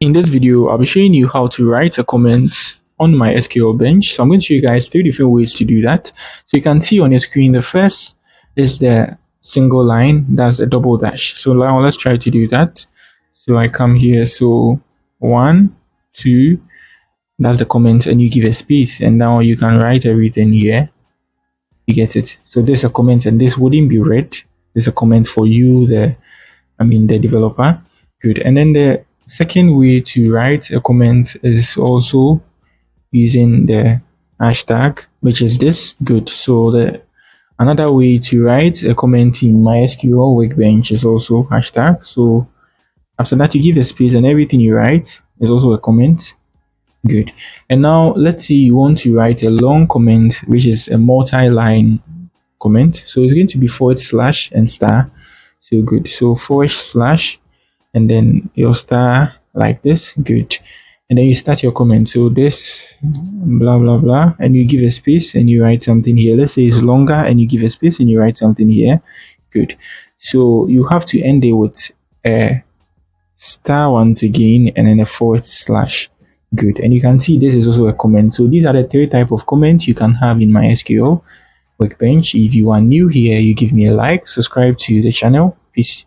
In this video, I'll be showing you how to write a comment on MySQL bench. So I'm going to show you guys 3 different ways to do that. So you can see on your screen, the first is the single line, that's a double dash. So now let's try to do that. So I come here, so 1, 2, that's the comment, and you give a space, and now you can write everything here. You get it? So this is a comment, and this wouldn't be read. This is a comment for you, the developer. Good. And then the second way to write a comment is also using the hashtag, which is this. Good. So another way to write a comment in MySQL Workbench is also hashtag. So after that, you give a space, and everything you write is also a comment. Good. And now let's say you want to write a long comment, which is a multi-line comment. So it's going to be / and star. So good. So / and then your star like this. Good. And then you start your comment. So this blah blah blah, and you give a space and you write something here. Let's say it's longer, and you give a space and you write something here. Good. So you have to end it with a star once again, and then a /. Good. And you can see this is also a comment. So these are the 3 types of comments you can have in MySQL Workbench. If you are new here, you give me a like, subscribe to the channel. Peace.